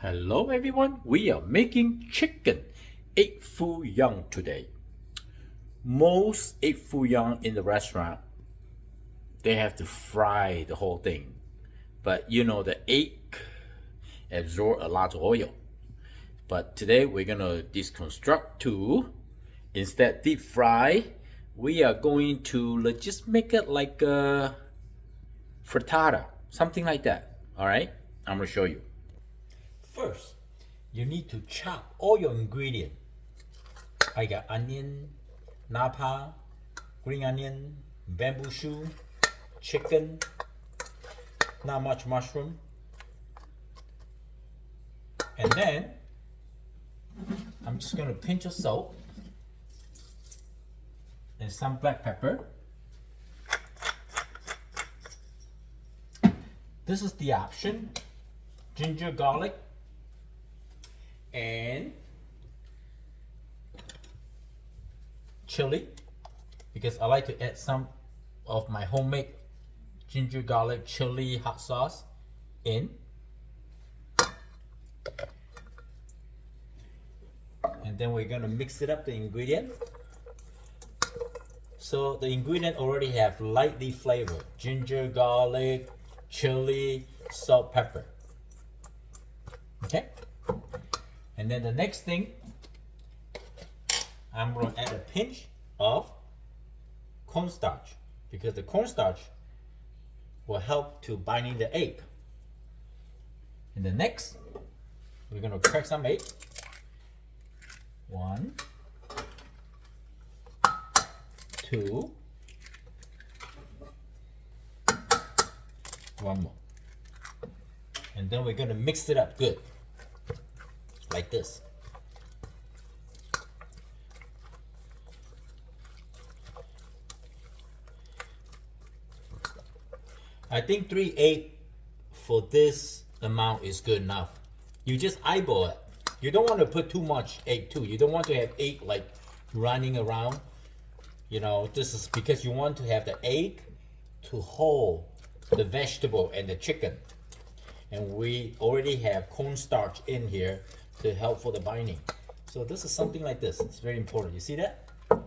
Hello everyone, we are making chicken egg foo young today. Most egg foo young in the restaurant, they have to fry the whole thing. But you know the egg absorb a lot of oil. But today we're gonna deconstruct too. Instead deep fry, we are going to just make it like a frittata, something like that. All right, I'm gonna show you. First, you need to chop all your ingredients. I got onion, napa, green onion, bamboo shoot, chicken, not much mushroom. And then I'm just gonna pinch of salt and some black pepper. This is the option. Ginger, garlic, and chili, because I like to add some of my homemade ginger, garlic, chili hot sauce in. And then we're gonna mix it up the ingredient. So the ingredient already have lightly flavor: ginger, garlic, chili, salt, pepper. Okay. And then the next thing, I'm going to add a pinch of cornstarch, because the cornstarch will help to binding the egg. And the next, we're going to crack some egg. 1, 2, 1 more. And then we're going to mix it up good, like this. I think 3 eggs for this amount is good enough. You just eyeball it. You don't want to put too much egg too. You don't want to have egg like running around. You know, this is because you want to have the egg to hold the vegetable and the chicken. And we already have cornstarch in here to help for the binding. So this is something like this. It's very important. You see that? All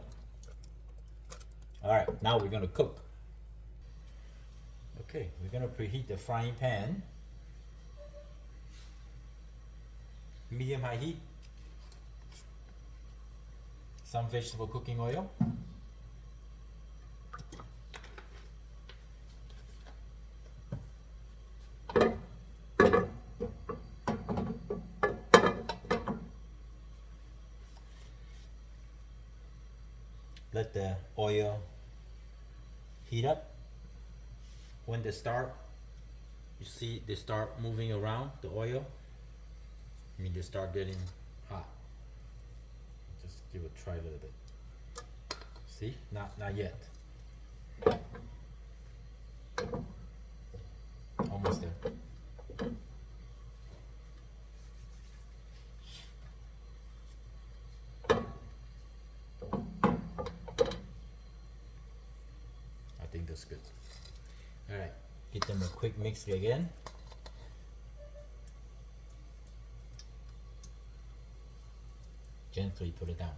right, now we're gonna cook. Okay, we're gonna preheat the frying pan. Medium high heat. Some vegetable cooking oil. Let the oil heat up. When they start, you see they start moving around the oil. I mean, they start getting hot. Just give it a try a little bit. See, not yet. Almost there. I think that's good. All right, give them a quick mix again. Gently put it down.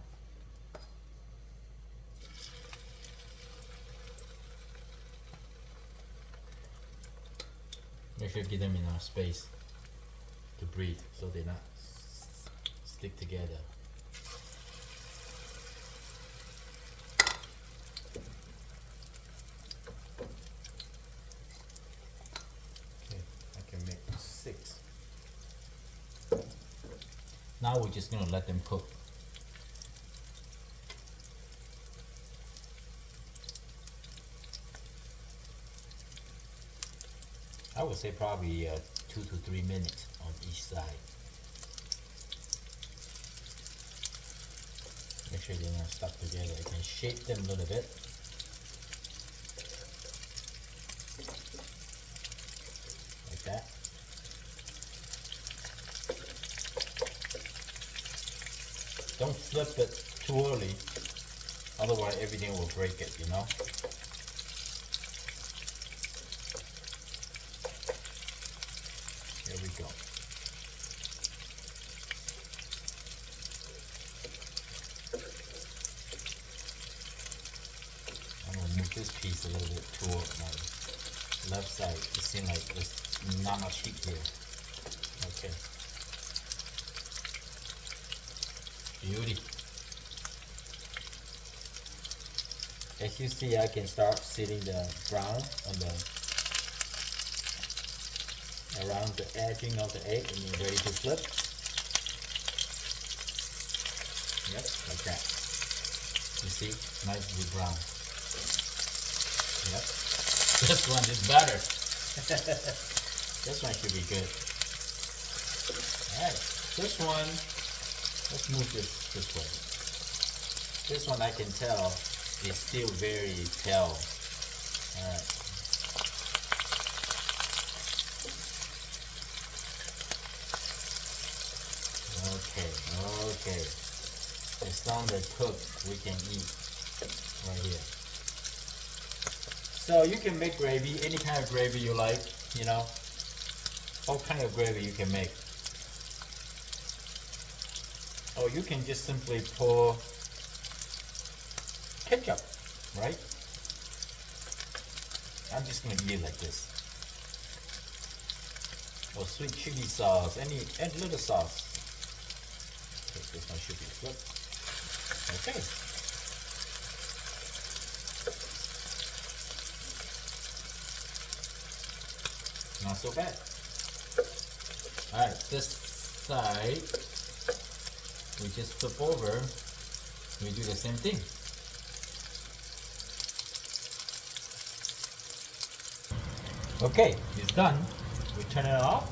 Make sure you give them enough space to breathe so they not stick together. Okay, I can make 6. Now we're just gonna let them cook. I would say probably 2 to 3 minutes on each side. Make sure they're not stuck together. You can shape them a little bit. Like that. Don't flip it too early, otherwise everything will break it, you know? Here we go. piece a little bit toward my left side. It seems like there's not much heat here. Okay. Beauty. As you see, I can start sealing the brown on the around the edging of the egg, and you're ready to flip. Yep, like that. You see, nicely brown. Yep. This one is better. This one should be good. Alright, this one, let's move this way. This one I can tell is still very pale. Alright. Okay. As long as cooked, we can eat right here. So you can make gravy, any kind of gravy you like, you know. All kind of gravy you can make. Or you can just simply pour ketchup, right? I'm just gonna eat it like this. Or sweet chili sauce, any little sauce. This one should be flipped. Okay. Not so bad. Alright, this side, we just flip over. We do the same thing. Okay, it's done. We turn it off.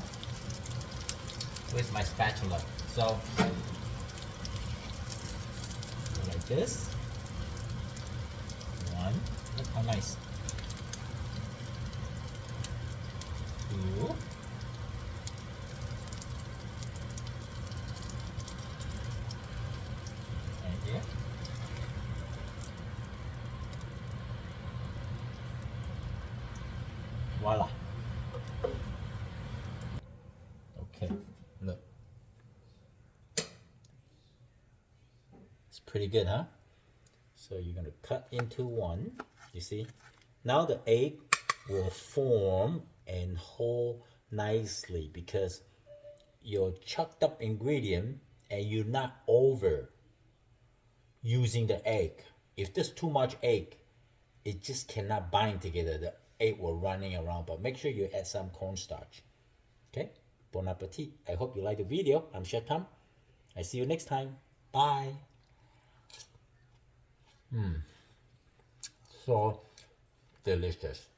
Where's my spatula? So, like this. One. Look how nice. Two. Right here. Voila. Okay, look. It's pretty good, huh? So you're gonna cut into one, you see? Now the egg will form and hold nicely because your chopped up ingredient and you're not over using the egg. If there's too much egg, it just cannot bind together. The egg will running around, but make sure you add some cornstarch. Okay, bon appetit. I hope you like the video. I'm Chef Tom. I see you next time. Bye. So delicious.